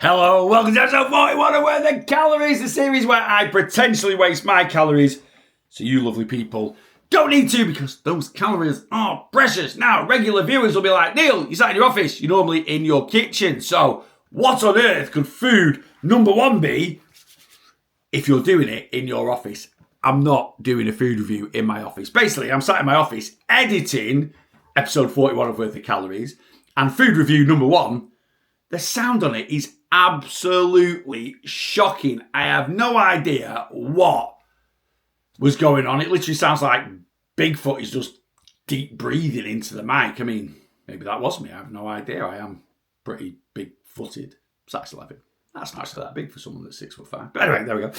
Hello, welcome to episode 41 of Where the Calories, the series where I potentially waste my calories so you lovely people don't need to, because those calories are precious. Now, regular viewers will be like, Neil, you're sat in your office, you're normally in your kitchen, so what on earth could food number one be if you're doing it in your office? I'm not doing a food review in my office. Basically, I'm sat in my office editing episode 41 of Where the Calories, and food review number one, the sound on it is absolutely shocking. I have no idea what was going on. It literally sounds like Bigfoot is just deep breathing into the mic. I mean, maybe that was me. I have no idea. I am pretty big-footed. 6'11". That's not actually that big for someone that's 6'5". But anyway, there we go.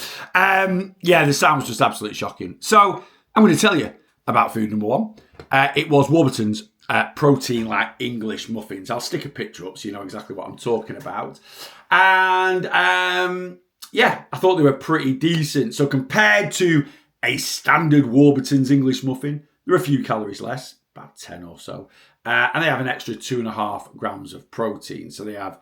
Yeah, the sound was just absolutely shocking. So I'm going to tell you about food number one. It was Warburton's protein like English muffins. I'll stick a picture up so you know exactly what I'm talking about. And yeah, I thought they were pretty decent. So compared to a standard Warburton's English muffin, they're a few calories less, about 10 or so. And they have an extra 2.5 grams of protein. So they have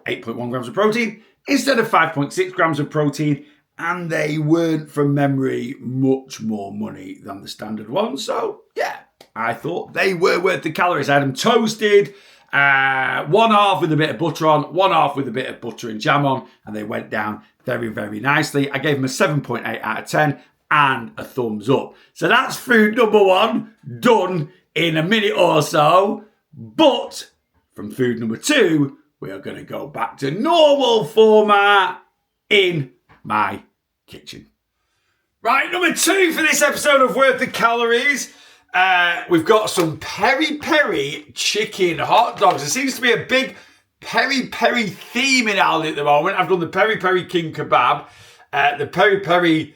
8.1 grams of protein instead of 5.6 grams of protein. And they weren't, from memory, much more money than the standard one. So yeah, I thought they were worth the calories. I had them toasted, one half with a bit of butter on, one half with a bit of butter and jam on, and they went down very, very nicely. I gave them a 7.8 out of 10 and a thumbs up. So that's food number one, done in a minute or so. But from food number two, we are going to go back to normal format in my kitchen. Right, number two for this episode of Worth the Calories. We've got some Peri chicken hot dogs. There seems to be a big Peri theme in ALDI at the moment. I've done the Peri king kebab, the Peri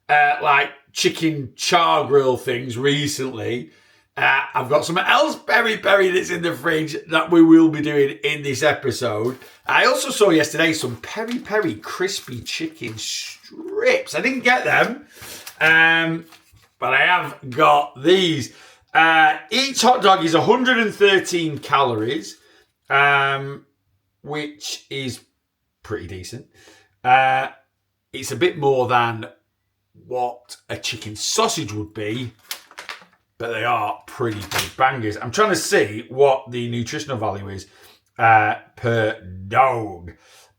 like chicken char grill things recently. I've got something else Peri that's in the fridge that we will be doing in this episode. I also saw yesterday some Peri crispy chicken strips. I didn't get them. But I have got these. Each hot dog is 113 calories, which is pretty decent. It's a bit more than what a chicken sausage would be, but they are pretty big bangers. I'm trying to see what the nutritional value is per dog.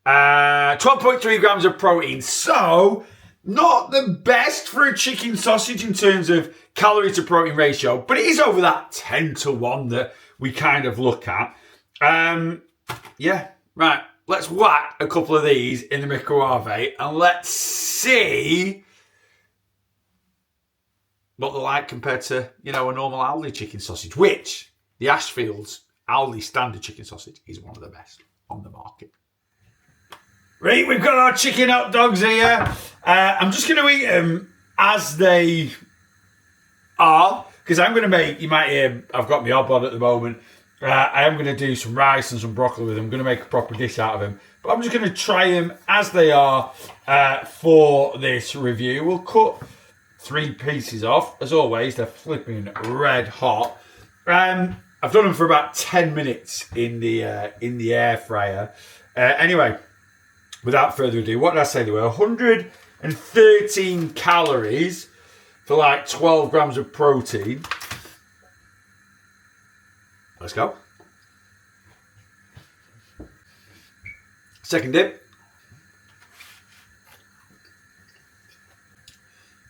12.3 grams of protein. So not the best for a chicken sausage in terms of calorie to protein ratio, but it is over that 10-1 that we kind of look at. Yeah, right. Let's whack a couple of these in the microwave and let's see what they're like compared to, you know, a normal ALDI chicken sausage, which the Ashfield's ALDI standard chicken sausage is one of the best on the market. Right, we've got our chicken hot dogs here. I'm just going to eat them as they are, because I'm going to make, you might hear, I've got my hob on at the moment. I am going to do some rice and some broccoli with them. I'm going to make a proper dish out of them. But I'm just going to try them as they are for this review. We'll cut 3 pieces off. As always, they're flipping red hot. I've done them for about 10 minutes in the air fryer. Anyway, without further ado, what did I say they were? 113 calories for like 12 grams of protein. Let's go. Second dip.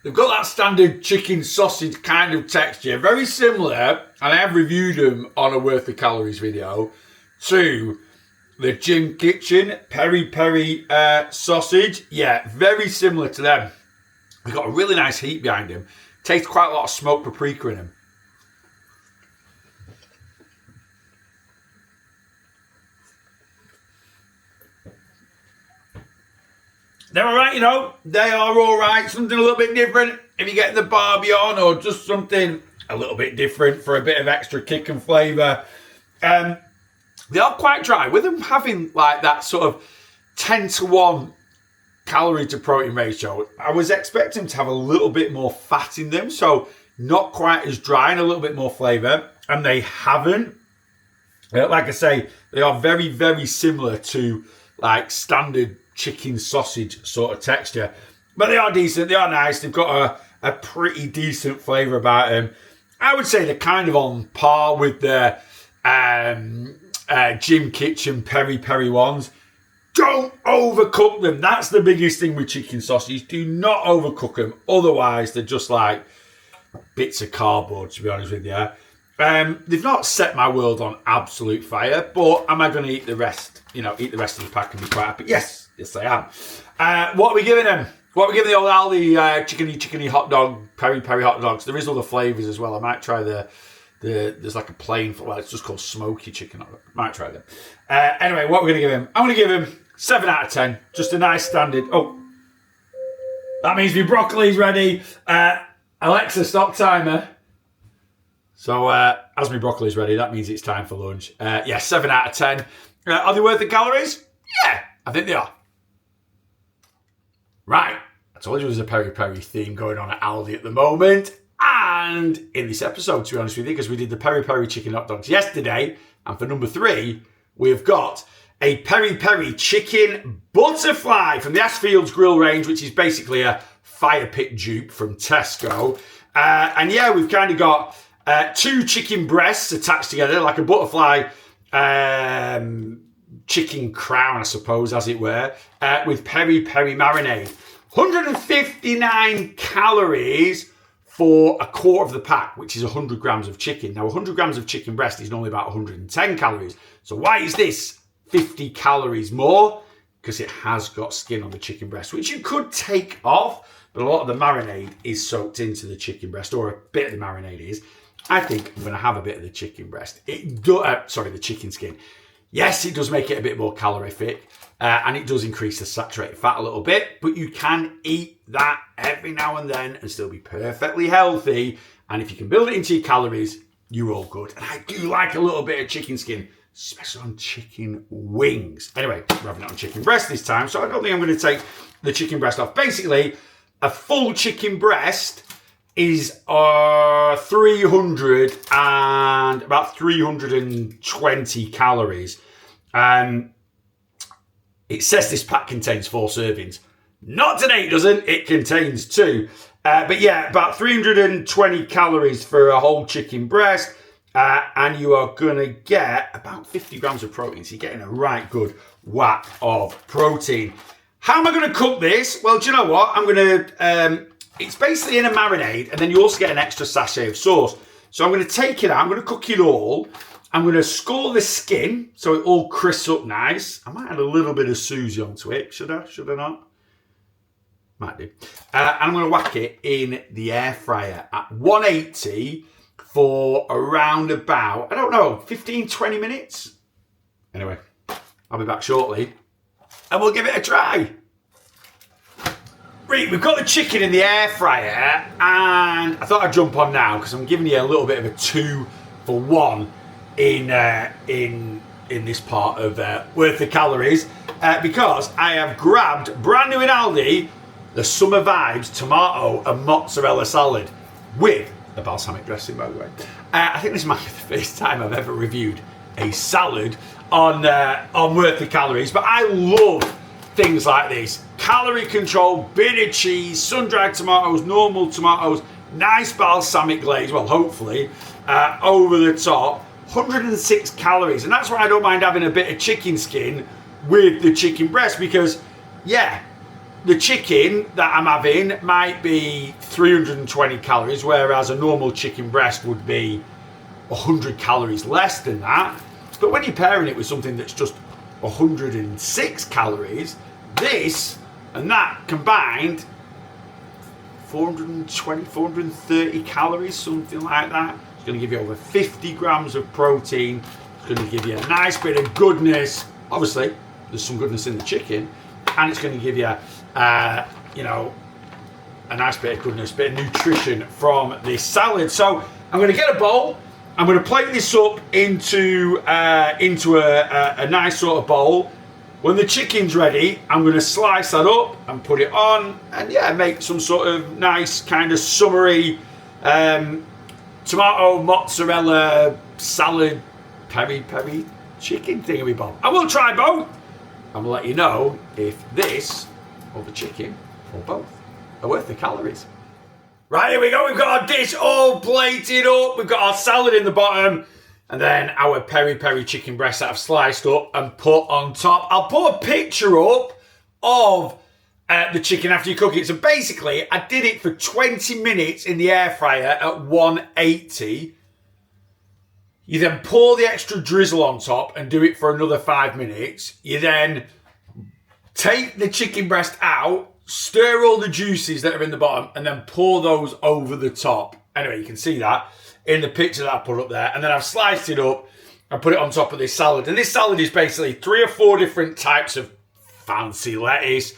They've got that standard chicken sausage kind of texture. Very similar, and I have reviewed them on a Worth the Calories video, to the Jim Kitchen Peri sausage. Yeah, very similar to them. They've got a really nice heat behind them. Tastes quite a lot of smoked paprika in them. They're all right, you know. They are all right. Something a little bit different if you get the barbie on, or just something a little bit different for a bit of extra kick and flavour. They are quite dry. With them having like that sort of 10-1 calorie to protein ratio, I was expecting to have a little bit more fat in them, so not quite as dry and a little bit more flavour, and they haven't. Like I say, they are very, very similar to like standard chicken sausage sort of texture. But they are decent, they are nice, they've got a pretty decent flavour about them. I would say they're kind of on par with the Jim Kitchen Peri ones. Don't overcook them. That's the biggest thing with chicken sausages. Do not overcook them. Otherwise, they're just like bits of cardboard, to be honest with you. They've not set my world on absolute fire, but am I going to eat the rest? You know, eat the rest of the pack and be quite happy? Yes, I am. What are we giving them? What are we giving the old Aldi chickeny hot dog, Peri hot dogs? There is other flavours as well. I might try there's like a plain, well, it's just called smoky chicken hot dog. Might try them. Anyway, what we're going to give him? I'm going to give him 7 out of 10. Just a nice standard. Oh, that means my broccoli's ready. Alexa, stop timer. So, as my broccoli's ready, that means it's time for lunch. 7 out of 10. Are they worth the calories? Yeah, I think they are. Right, I told you there was a Peri theme going on at Aldi at the moment. And in this episode, to be honest with you, because we did the Peri chicken hot dogs yesterday, and for number 3, we've got a Peri chicken butterfly from the Ashfields Grill range, which is basically a fire pit dupe from Tesco. And yeah, we've kind of got 2 chicken breasts attached together, like a butterfly chicken crown, I suppose, as it were, with peri marinade. 159 calories for a quarter of the pack, which is 100 grams of chicken. Now, 100 grams of chicken breast is normally about 110 calories. So why is this 50 calories more? Because it has got skin on the chicken breast, which you could take off, but a lot of the marinade is soaked into the chicken breast, or a bit of the marinade is. I think I'm going to have a bit of the chicken breast. The chicken skin. Yes, it does make it a bit more calorific, and it does increase the saturated fat a little bit, but you can eat that every now and then and still be perfectly healthy. And if you can build it into your calories, you're all good. And I do like a little bit of chicken skin, especially on chicken wings. Anyway, we're having it on chicken breast this time, so I don't think I'm going to take the chicken breast off. Basically, a full chicken breast is 320 calories. It says this pack contains 4 servings. Not today, it doesn't. It contains 2. But yeah, about 320 calories for a whole chicken breast. And you are going to get about 50 grams of protein. So you're getting a right good whack of protein. How am I going to cook this? Well, do you know what? I'm going to... it's basically in a marinade, and then you also get an extra sachet of sauce. So I'm going to take it out. I'm going to cook it all. I'm going to score the skin so it all crisps up nice. I might add a little bit of Susie onto it. Should I? Should I not? Might do. And I'm going to whack it in the air fryer at 180 for around about, 15, 20 minutes. Anyway, I'll be back shortly and we'll give it a try. Right, we've got the chicken in the air fryer, and I thought I'd jump on now because I'm giving you a little bit of a 2 for 1 in this part of worth the calories, because I have grabbed, brand new in Aldi, the Summer Vibes Tomato and Mozzarella Salad with a balsamic dressing, by the way. I think this might be the first time I've ever reviewed a salad on worth the calories, but I love things like this. Calorie control, bit of cheese, sun-dried tomatoes, normal tomatoes, nice balsamic glaze, well, hopefully, over the top. 106 calories, and that's why I don't mind having a bit of chicken skin with the chicken breast, because, yeah, the chicken that I'm having might be 320 calories, whereas a normal chicken breast would be 100 calories less than that. But when you're pairing it with something that's just 106 calories, this and that combined, 420, 430 calories, something like that. It's going to give you over 50 grams of protein. It's going to give you a nice bit of goodness. Obviously, there's some goodness in the chicken, and it's going to give you, a nice bit of goodness, bit of nutrition from this salad. So I'm going to get a bowl. I'm going to plate this up into a nice sort of bowl. When the chicken's ready, I'm going to slice that up and put it on, and yeah, make some sort of nice kind of summery tomato mozzarella salad peri chicken thingamabob. I will try both. I'm going to let you know if this or the chicken or both are worth the calories. Right, here we go. We've got our dish all plated up. We've got our salad in the bottom. And then our peri-peri chicken breast that I've sliced up and put on top. I'll put a picture up of the chicken after you cook it. So basically, I did it for 20 minutes in the air fryer at 180. You then pour the extra drizzle on top and do it for another 5 minutes. You then take the chicken breast out, stir all the juices that are in the bottom, and then pour those over the top. Anyway, you can see that in the picture that I put up there. And then I've sliced it up and put it on top of this salad. And this salad is basically 3 or 4 different types of fancy lettuce.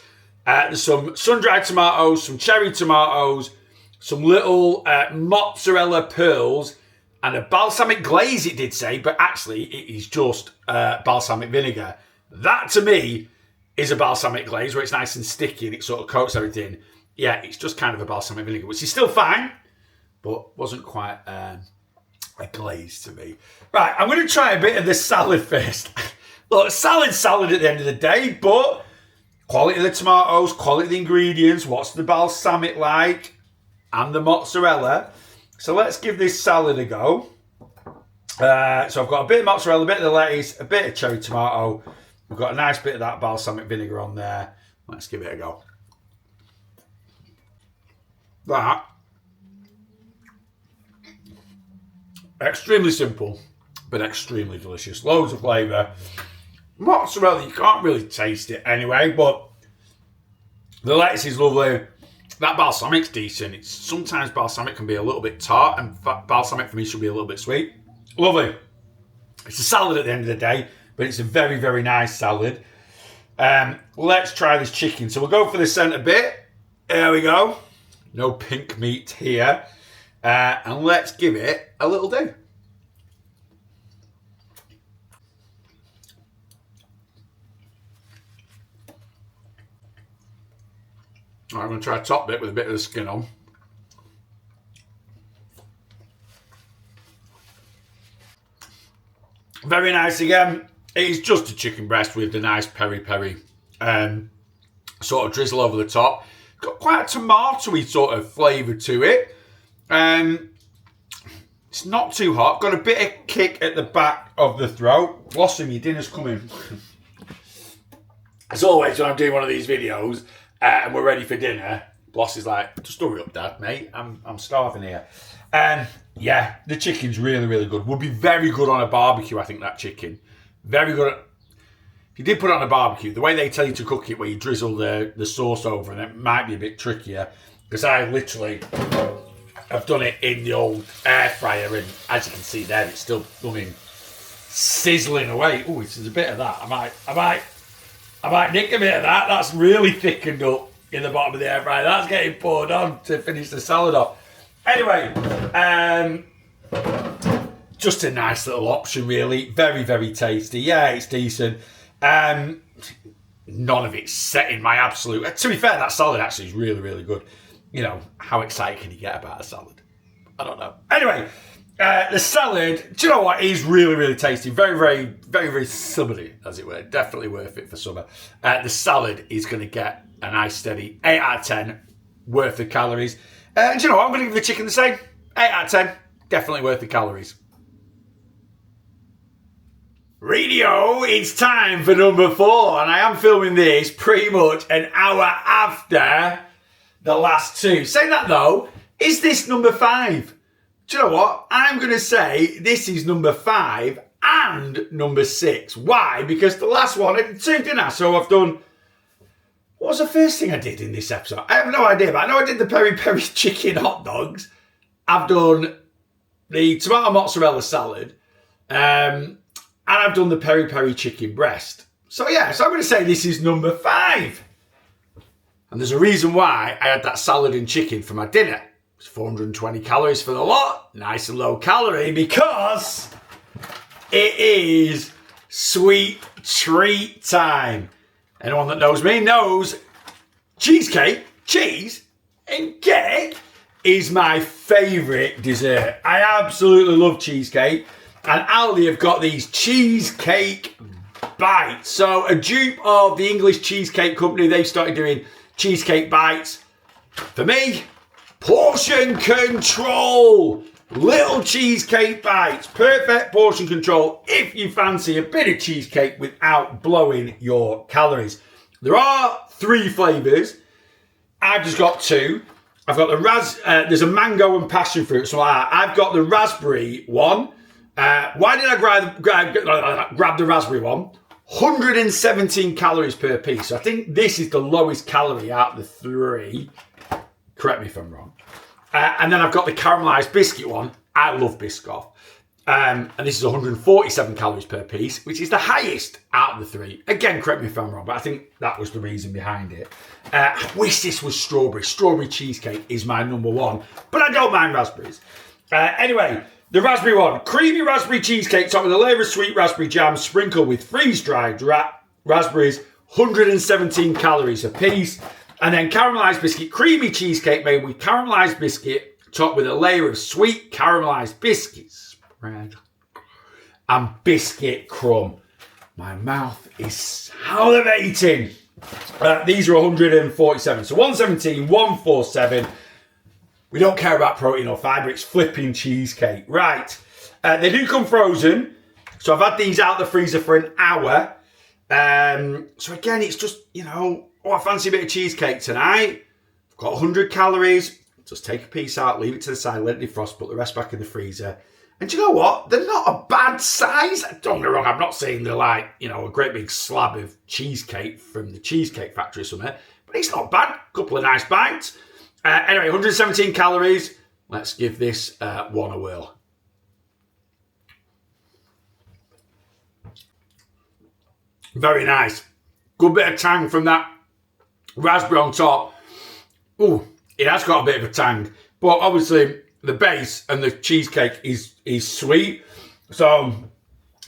There's some sun-dried tomatoes, some cherry tomatoes, some little mozzarella pearls, and a balsamic glaze, it did say, but actually it is just balsamic vinegar. That, to me, is a balsamic glaze where it's nice and sticky and it sort of coats everything. Yeah, it's just kind of a balsamic vinegar, which is still fine, but wasn't quite a glaze to me. Right, I'm going to try a bit of the salad first. Look, salad's salad at the end of the day, but quality of the tomatoes, quality of the ingredients, what's the balsamic like, and the mozzarella. So let's give this salad a go. So I've got a bit of mozzarella, a bit of the lettuce, a bit of cherry tomato. We've got a nice bit of that balsamic vinegar on there. Let's give it a go. That, extremely simple, but extremely delicious. Loads of flavour. Mozzarella, you can't really taste it anyway, but the lettuce is lovely. That balsamic's decent. It's sometimes balsamic can be a little bit tart, and balsamic for me should be a little bit sweet. Lovely. It's a salad at the end of the day, but it's a very, very nice salad. Let's try this chicken. So we'll go for the centre bit. There we go. No pink meat here. And let's give it a little do. All right, I'm going to try the top bit with a bit of the skin on. Very nice again. It is just a chicken breast with the nice peri-peri sort of drizzle over the top. Got quite a tomatoey sort of flavour to it. It's not too hot. Got a bit of kick at the back of the throat. Blossom, your dinner's coming. As always, when I'm doing one of these videos and we're ready for dinner, Bloss is like, just hurry up, Dad, mate. I'm starving here. Yeah, the chicken's really, really good. Would be very good on a barbecue, I think, that chicken. Very good. If you did put it on a barbecue, the way they tell you to cook it, where you drizzle the sauce over, and it might be a bit trickier, because I literally have done it in the old air fryer, and as you can see there, it's still sizzling away. Oh, there's a bit of that. I might nick a bit of that. That's really thickened up in the bottom of the air fryer. That's getting poured on to finish the salad off. Anyway, just a nice little option, really. Very, very tasty. Yeah, it's decent. None of it's setting my absolute... To be fair, that salad actually is really, really good. You know, how excited can you get about a salad? I don't know. Anyway, the salad, do you know what? It is really, really tasty. Very, very, very, very summery, as it were. Definitely worth it for summer. The salad is going to get a nice steady 8 out of 10 worth of calories. Do you know what? I'm going to give the chicken the same. 8 out of 10. Definitely worth the calories. Radio, it's time for number 4. And I am filming this pretty much an hour after the last 2. Saying that though, is this number 5? Do you know what? I'm going to say this is number 5 and number 6. Why? Because the last one, I did 2, didn't I? So I've done... What was the first thing I did in this episode? I have no idea, but I know I did the peri-peri chicken hot dogs. I've done the tomato mozzarella salad. And I've done the peri-peri chicken breast. So yeah, so I'm going to say this is number 5. And there's a reason why I had that salad and chicken for my dinner. It's 420 calories for the lot. Nice and low calorie because it is sweet treat time. Anyone that knows me knows cheesecake, cheese and cake is my favourite dessert. I absolutely love cheesecake. And ALDI have got these cheesecake Bites. So a dupe of the English Cheesecake Company, they started doing cheesecake bites. For me, portion control. Little cheesecake bites. Perfect portion control if you fancy a bit of cheesecake without blowing your calories. There are 3 flavours. I've just got 2. I've got the there's a mango and passion fruit. So I've got the raspberry one. Why did I grab the raspberry one? 117 calories per piece. So I think this is the lowest calorie out of the 3. Correct me if I'm wrong. And then I've got the caramelised biscuit one. I love Biscoff. And this is 147 calories per piece, which is the highest out of the 3. Again, correct me if I'm wrong, but I think that was the reason behind it. I wish this was strawberry. Strawberry cheesecake is my number 1, but I don't mind raspberries. Anyway, the raspberry one. Creamy raspberry cheesecake topped with a layer of sweet raspberry jam sprinkled with freeze-dried raspberries, 117 calories a piece. And then caramelised biscuit, creamy cheesecake made with caramelised biscuit topped with a layer of sweet caramelised biscuits. And biscuit crumb. My mouth is salivating. These are 147. So 117, 147. We don't care about protein or fibre. It's flipping cheesecake. Right. They do come frozen. So I've had these out of the freezer for an hour. So again, it's just, I fancy a bit of cheesecake tonight. I've got 100 calories. Just take a piece out, leave it to the side, let it defrost, put the rest back in the freezer. And do you know what? They're not a bad size. Don't get me wrong, I'm not saying they're like, a great big slab of cheesecake from the Cheesecake Factory somewhere, but it's not bad. Couple of nice bites. Anyway, 117 calories. Let's give this one a whirl. Very nice. Good bit of tang from that raspberry on top. Ooh, it has got a bit of a tang, but obviously the base and the cheesecake is sweet. So,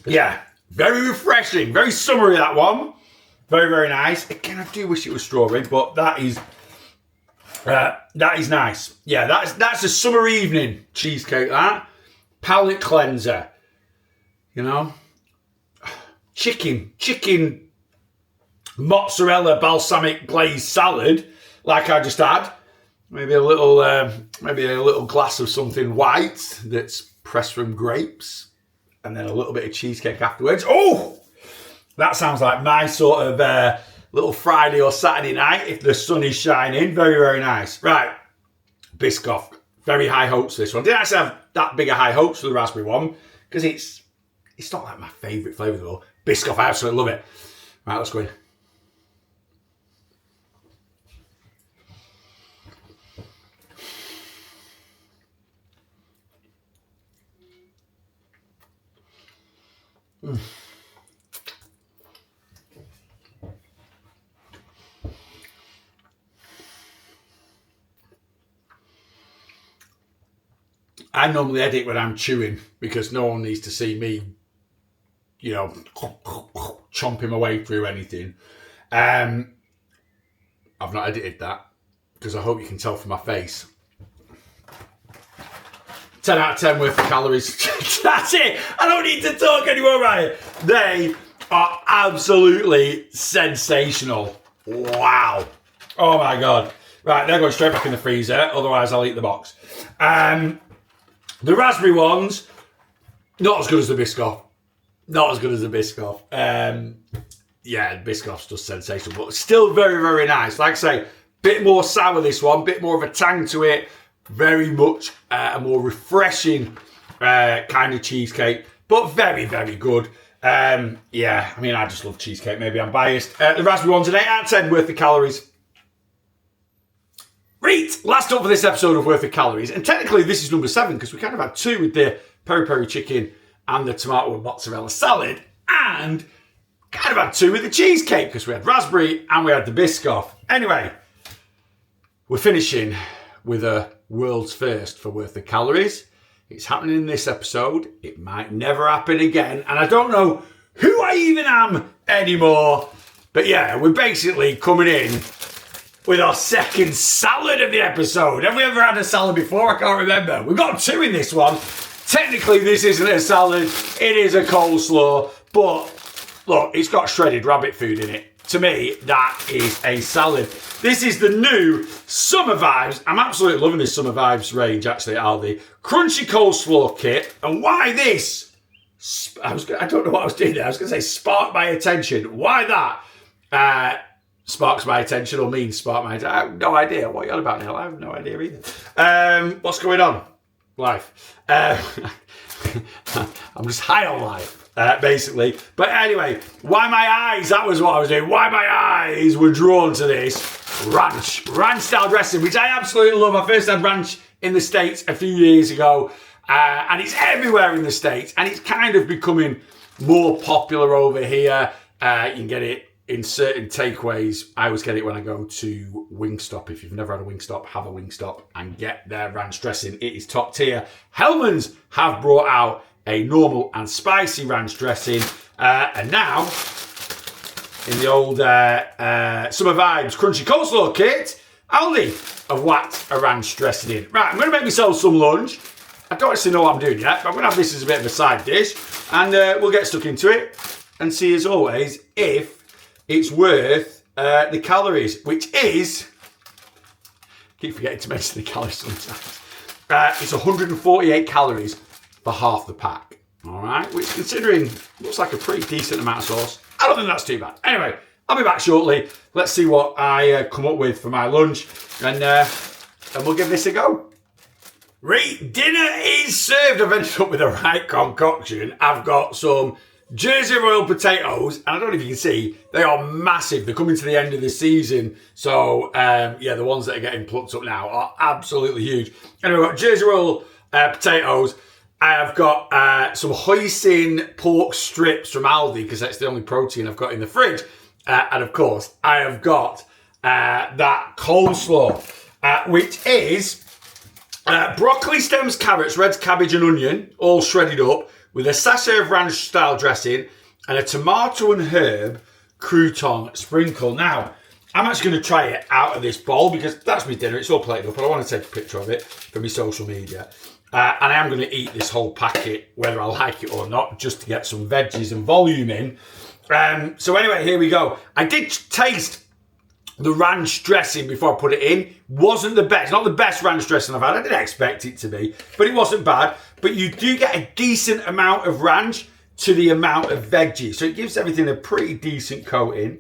yeah, very refreshing, very summery, that one. Very, very nice. Again, I do wish it was strawberry, but that is nice. Yeah, that's a summer evening cheesecake, that. Palate cleanser. Chicken mozzarella balsamic glazed salad, like I just had. Maybe a little glass of something white that's pressed from grapes, and then a little bit of cheesecake afterwards. Oh, that sounds like my sort of little Friday or Saturday night if the sun is shining. Very, very nice. Right, Biscoff. Very high hopes for this one. Didn't actually have that big a high hopes for the raspberry one because it's not like my favourite flavour though. Biscoff, I absolutely love it. Right, let's go in. I normally edit when I'm chewing because no one needs to see me, chomping my way through anything. I've not edited that because I hope you can tell from my face. 10 out of 10 worth of calories. That's it. I don't need to talk anymore about it. They are absolutely sensational. Wow. Oh my God. Right, they're going straight back in the freezer. Otherwise, I'll eat the box. The raspberry ones, not as good as the Biscoff. Not as good as the Biscoff. Yeah, the Biscoff's just sensational, but still very, very nice. Like I say, bit more sour this one, bit more of a tang to it. Very much a more refreshing kind of cheesecake, but very, very good. Yeah, I mean, I just love cheesecake. Maybe I'm biased. The raspberry one's an 8 out of 10 worth of calories. Right, last up for this episode of Worth of Calories. And technically, this is number 7 because we kind of had 2 with the peri chicken and the tomato mozzarella salad. And kind of had 2 with the cheesecake because we had raspberry and we had the Biscoff. Anyway, we're finishing with a world's first for Worth of Calories. It's happening in this episode. It might never happen again. And I don't know who I even am anymore. But yeah, we're basically coming in with our second salad of the episode. Have we ever had a salad before? I can't remember. We've got 2 in this one. Technically, this isn't a salad. It is a coleslaw. But Look, it's got shredded rabbit food in it. To me, that is a salad. This is the new Summer Vibes. I'm absolutely loving this Summer Vibes range, actually, at Aldi. Crunchy coleslaw kit. And why this? I don't know what I was doing there. I was going to say spark my attention. Why that? Sparks my attention or means spark my attention. I have no idea. What are you on about, Neil? I have no idea either. What's going on? Life. I'm just high on life, basically. But anyway, why my eyes? That was what I was doing. Why my eyes were drawn to this ranch style dressing, which I absolutely love. I first had ranch in the States a few years ago, and it's everywhere in the States, and it's kind of becoming more popular over here. You can get it in certain takeaways. I always get it when I go to Wingstop. If you've never had a Wingstop, have a Wingstop and get their ranch dressing. It is top tier. Hellmann's have brought out a normal and spicy ranch dressing. And now, in the old Summer Vibes Crunchy Coleslaw kit, Aldi have whacked a ranch dressing in. Right, I'm going to make myself some lunch. I don't actually know what I'm doing yet, but I'm going to have this as a bit of a side dish. And we'll get stuck into it and see, as always, if it's worth the calories, which is, keep forgetting to mention the calories sometimes. It's 148 calories for half the pack. All right, which considering looks like a pretty decent amount of sauce, I don't think that's too bad. Anyway, I'll be back shortly. Let's see what I come up with for my lunch, and we'll give this a go. Right, dinner is served. I've ended up with the right concoction. I've got some Jersey Royal potatoes, and I don't know if you can see, they are massive. They're coming to the end of the season. So, yeah, the ones that are getting plucked up now are absolutely huge. Anyway, I've got Jersey Royal potatoes. I have got some hoisin pork strips from Aldi, because that's the only protein I've got in the fridge. And, of course, I have got that coleslaw, which is broccoli stems, carrots, red cabbage and onion, all shredded up, with a sachet of ranch-style dressing and a tomato and herb crouton sprinkle. Now, I'm actually going to try it out of this bowl because that's my dinner. It's all plated up, but I want to take a picture of it for my social media. And I am going to eat this whole packet, whether I like it or not, just to get some veggies and volume in. So anyway, here we go. I did taste the ranch dressing before I put it in. Wasn't the best. Not the best ranch dressing I've had. I didn't expect it to be, but it wasn't bad. But you do get a decent amount of ranch to the amount of veggies. So it gives everything a pretty decent coating.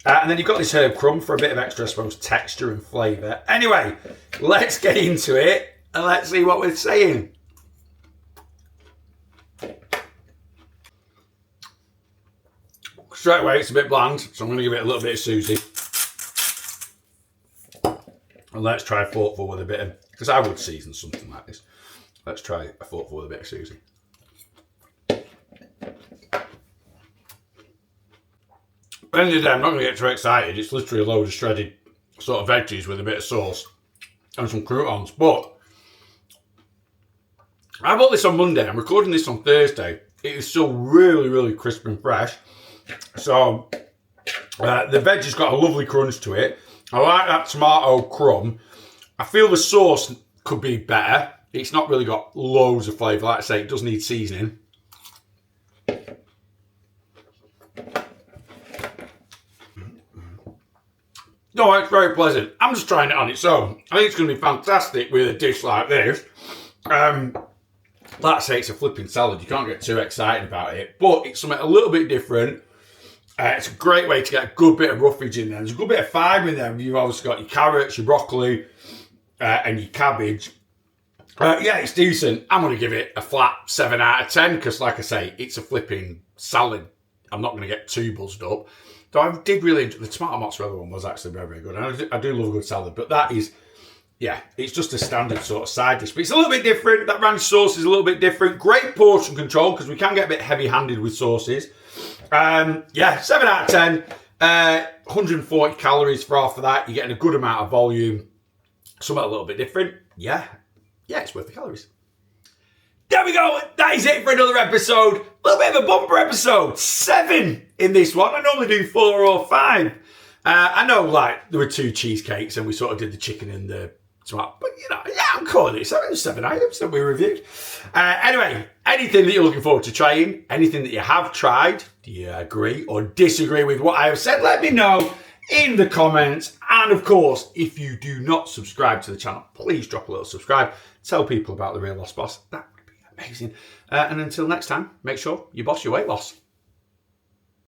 And then you've got this herb crumb for a bit of extra, I suppose, texture and flavour. Anyway, let's get into it and let's see what we're saying. Straight away, it's a bit bland, so I'm going to give it a little bit of Susie. And let's try a forkful with a bit of, because I would season something like this. Let's try a forkful with a bit of Susie. At the end of the day, I'm not going to get too excited. It's literally a load of shredded sort of veggies with a bit of sauce and some croutons. But I bought this on Monday. I'm recording this on Thursday. It is still really, really crisp and fresh. So the veggies got a lovely crunch to it. I like that tomato crumb. I feel the sauce could be better. It's not really got loads of flavour. Like I say, it does need seasoning. No, it's very pleasant. I'm just trying it on its own. I think it's going to be fantastic with a dish like this. Like I say, it's a flipping salad. You can't get too excited about it. But it's something a little bit different. It's a great way to get a good bit of roughage in there. There's a good bit of fibre in there. You've obviously got your carrots, your broccoli, and your cabbage. Yeah, it's decent. I'm going to give it a flat 7 out of 10 because, like I say, it's a flipping salad. I'm not going to get too buzzed up. So I did really enjoy the tomato mozzarella one. Was actually very, very good. And I do love a good salad, but that is, yeah, it's just a standard sort of side dish. But it's a little bit different. That ranch sauce is a little bit different. Great portion control because we can get a bit heavy-handed with sauces. Yeah, 7 out of 10. 140 calories for half of that. You're getting a good amount of volume. Something a little bit different. Yeah, it's worth the calories. There we go. That is it for another episode. A little bit of a bumper episode. 7 in this one. I normally do 4 or 5. I know, like, there were 2 cheesecakes and we sort of did the chicken and the But, I'm calling it 7 items that we reviewed. Anyway, anything that you're looking forward to trying, anything that you have tried, do you agree or disagree with what I have said? Let me know in the comments. And of course, if you do not subscribe to the channel, please drop a little subscribe. Tell people about The Real Lost Boss. That would be amazing. And until next time, make sure you boss your weight loss.